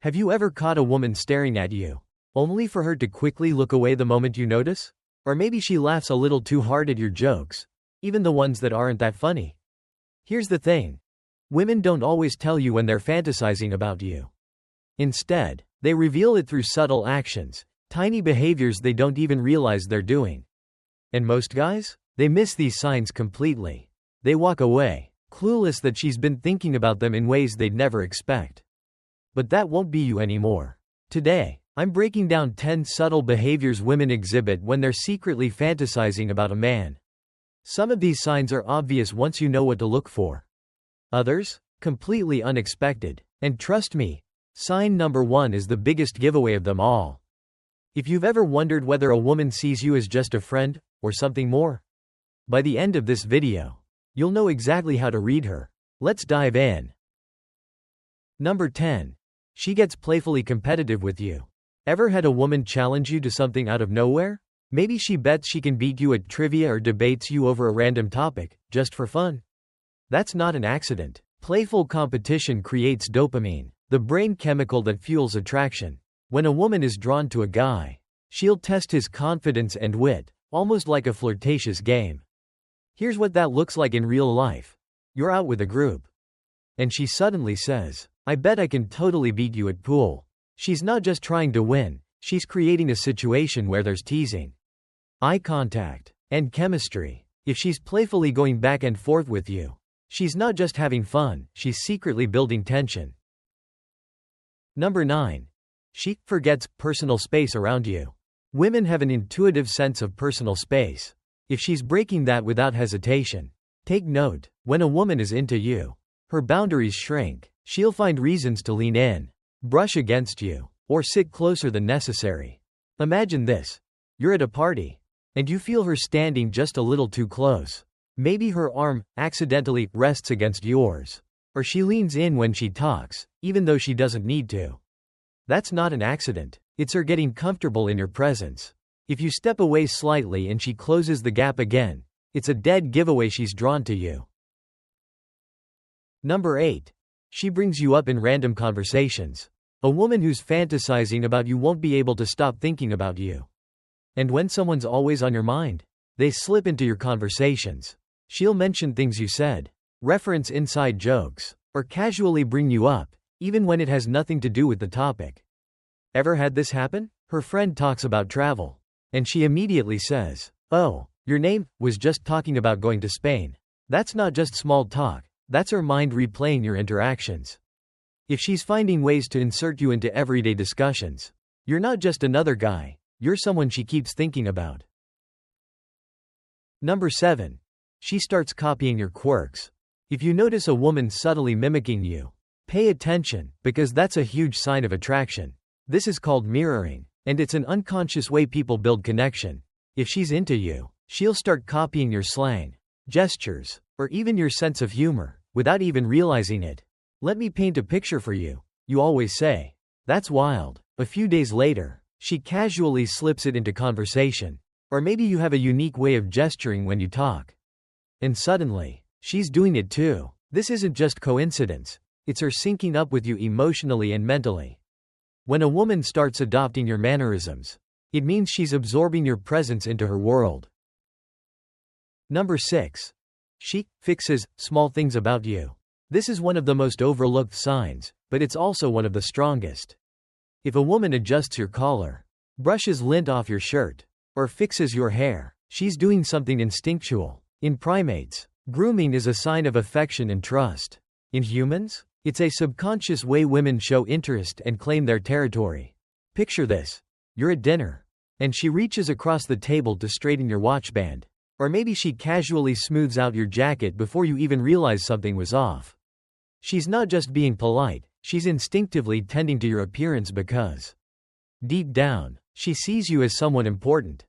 Have you ever caught a woman staring at you, only for her to quickly look away the moment you notice? Or maybe she laughs a little too hard at your jokes, even the ones that aren't that funny. Here's the thing. Women don't always tell you when they're fantasizing about you. Instead, they reveal it through subtle actions, tiny behaviors they don't even realize they're doing. And most guys? They miss these signs completely. They walk away, clueless that she's been thinking about them in ways they'd never expect. But that won't be you anymore. Today, I'm breaking down 10 subtle behaviors women exhibit when they're secretly fantasizing about a man. Some of these signs are obvious once you know what to look for. Others? Completely unexpected. And trust me, sign number 1 is the biggest giveaway of them all. If you've ever wondered whether a woman sees you as just a friend, or something more, by the end of this video, you'll know exactly how to read her. Let's dive in. Number 10. She gets playfully competitive with you. Ever had a woman challenge you to something out of nowhere? Maybe she bets she can beat you at trivia or debates you over a random topic, just for fun. That's not an accident. Playful competition creates dopamine, the brain chemical that fuels attraction. When a woman is drawn to a guy, she'll test his confidence and wit, almost like a flirtatious game. Here's what that looks like in real life. You're out with a group, and she suddenly says, "I bet I can totally beat you at pool." She's not just trying to win, she's creating a situation where there's teasing, eye contact, and chemistry. If she's playfully going back and forth with you, she's not just having fun, she's secretly building tension. Number 9. She forgets personal space around you. Women have an intuitive sense of personal space. If she's breaking that without hesitation, take note. When a woman is into you, her boundaries shrink. She'll find reasons to lean in, brush against you, or sit closer than necessary. Imagine this. You're at a party, and you feel her standing just a little too close. Maybe her arm accidentally rests against yours, or she leans in when she talks, even though she doesn't need to. That's not an accident. It's her getting comfortable in your presence. If you step away slightly and she closes the gap again, it's a dead giveaway she's drawn to you. Number 8. She brings you up in random conversations. A woman who's fantasizing about you won't be able to stop thinking about you. And when someone's always on your mind, they slip into your conversations. She'll mention things you said, reference inside jokes, or casually bring you up, even when it has nothing to do with the topic. Ever had this happen? Her friend talks about travel, and she immediately says, "Oh, your name was just talking about going to Spain." That's not just small talk. That's her mind replaying your interactions. If she's finding ways to insert you into everyday discussions, you're not just another guy, you're someone she keeps thinking about. Number 7. She starts copying your quirks. If you notice a woman subtly mimicking you, pay attention, because that's a huge sign of attraction. This is called mirroring, and it's an unconscious way people build connection. If she's into you, she'll start copying your slang, gestures, or even your sense of humor, without even realizing it. "Let me paint a picture for you," you always say. That's wild. A few days later, she casually slips it into conversation. Or maybe you have a unique way of gesturing when you talk, and suddenly, she's doing it too. This isn't just coincidence. It's her syncing up with you emotionally and mentally. When a woman starts adopting your mannerisms, it means she's absorbing your presence into her world. Number 6. She fixes small things about you. This is one of the most overlooked signs, but it's also one of the strongest. If a woman adjusts your collar, brushes lint off your shirt, or fixes your hair, she's doing something instinctual. In primates, grooming is a sign of affection and trust. In humans, it's a subconscious way women show interest and claim their territory. Picture this. You're at dinner, and she reaches across the table to straighten your watch band. Or maybe she casually smooths out your jacket before you even realize something was off. She's not just being polite, she's instinctively tending to your appearance because, deep down, she sees you as someone important.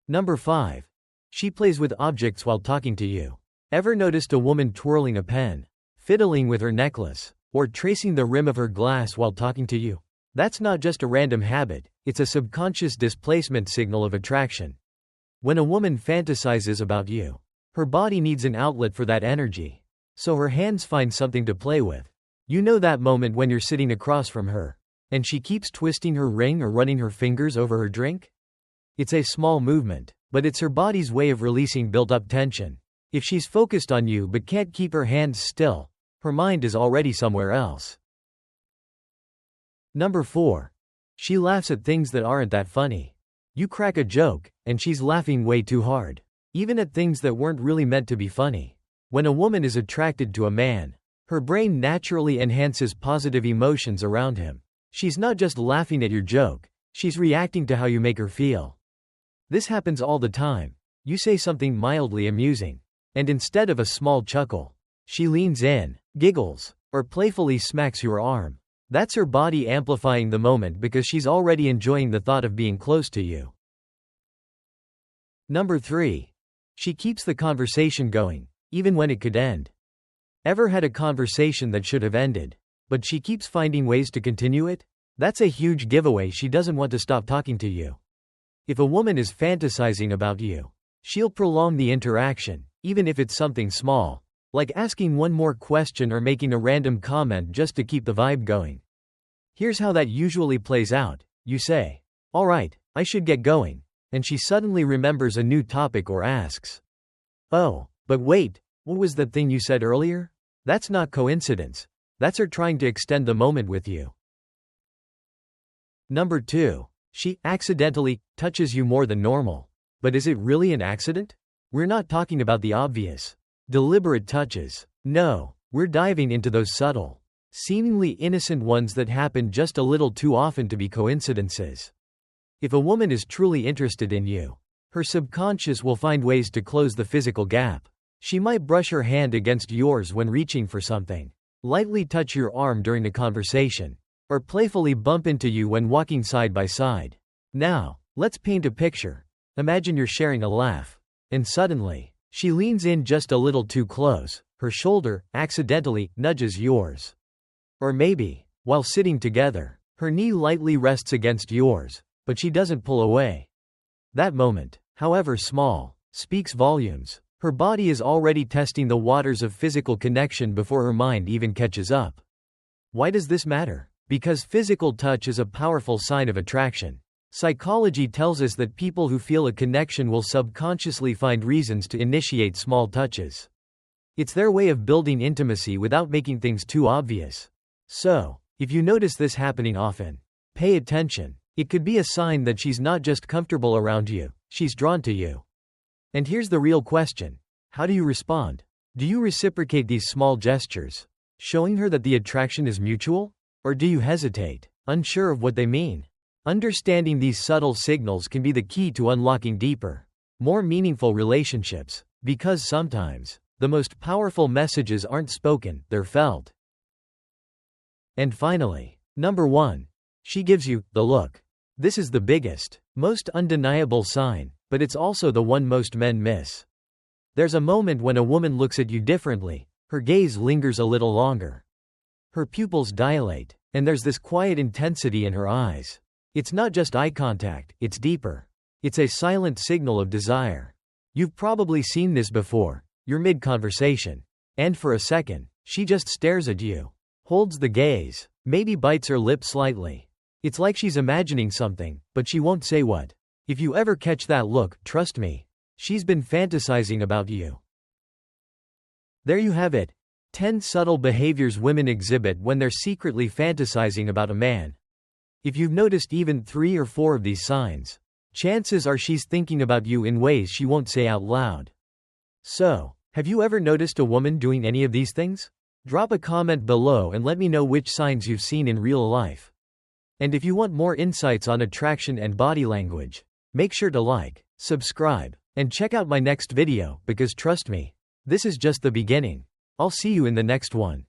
Number 5. She plays with objects while talking to you. Ever noticed a woman twirling a pen, fiddling with her necklace, or tracing the rim of her glass while talking to you? That's not just a random habit, it's a subconscious displacement signal of attraction. When a woman fantasizes about you, her body needs an outlet for that energy, so her hands find something to play with. You know that moment when you're sitting across from her, and she keeps twisting her ring or running her fingers over her drink? It's a small movement, but it's her body's way of releasing built-up tension. If she's focused on you but can't keep her hands still, her mind is already somewhere else. Number 4. She laughs at things that aren't that funny. You crack a joke, and she's laughing way too hard. Even at things that weren't really meant to be funny. When a woman is attracted to a man, her brain naturally enhances positive emotions around him. She's not just laughing at your joke, she's reacting to how you make her feel. This happens all the time. You say something mildly amusing, and instead of a small chuckle, she leans in, giggles, or playfully smacks your arm. That's her body amplifying the moment because she's already enjoying the thought of being close to you. Number 3. She keeps the conversation going, even when it could end. Ever had a conversation that should have ended, but she keeps finding ways to continue it? That's a huge giveaway she doesn't want to stop talking to you. If a woman is fantasizing about you, she'll prolong the interaction, even if it's something small, like asking one more question or making a random comment just to keep the vibe going. Here's how that usually plays out. You say, "All right, I should get going," and she suddenly remembers a new topic or asks, "Oh, but wait, what was that thing you said earlier?" That's not coincidence. That's her trying to extend the moment with you. Number 2. She accidentally touches you more than normal. But is it really an accident? We're not talking about the obvious, deliberate touches. No, we're diving into those subtle, seemingly innocent ones that happen just a little too often to be coincidences. If a woman is truly interested in you, her subconscious will find ways to close the physical gap. She might brush her hand against yours when reaching for something, lightly touch your arm during a conversation, or playfully bump into you when walking side by side. Now, let's paint a picture. Imagine you're sharing a laugh, and suddenly, she leans in just a little too close, her shoulder accidentally nudges yours. Or maybe, while sitting together, her knee lightly rests against yours, but she doesn't pull away. That moment, however small, speaks volumes. Her body is already testing the waters of physical connection before her mind even catches up. Why does this matter? Because physical touch is a powerful sign of attraction. Psychology tells us that people who feel a connection will subconsciously find reasons to initiate small touches. It's their way of building intimacy without making things too obvious. So, if you notice this happening often, pay attention. It could be a sign that she's not just comfortable around you, she's drawn to you. And here's the real question. How do you respond? Do you reciprocate these small gestures, showing her that the attraction is mutual? Or do you hesitate, unsure of what they mean? Understanding these subtle signals can be the key to unlocking deeper, more meaningful relationships, because sometimes, the most powerful messages aren't spoken, they're felt. And finally, number 1. She gives you the look. This is the biggest, most undeniable sign, but it's also the one most men miss. There's a moment when a woman looks at you differently, her gaze lingers a little longer. Her pupils dilate, and there's this quiet intensity in her eyes. It's not just eye contact, it's deeper. It's a silent signal of desire. You've probably seen this before. You're mid-conversation, and for a second, she just stares at you, holds the gaze, maybe bites her lip slightly. It's like she's imagining something, but she won't say what. If you ever catch that look, trust me, she's been fantasizing about you. There you have it. 10 subtle behaviors women exhibit when they're secretly fantasizing about a man. If you've noticed even 3 or 4 of these signs, chances are she's thinking about you in ways she won't say out loud. So, have you ever noticed a woman doing any of these things? Drop a comment below and let me know which signs you've seen in real life. And if you want more insights on attraction and body language, make sure to like, subscribe, and check out my next video because trust me, this is just the beginning. I'll see you in the next one.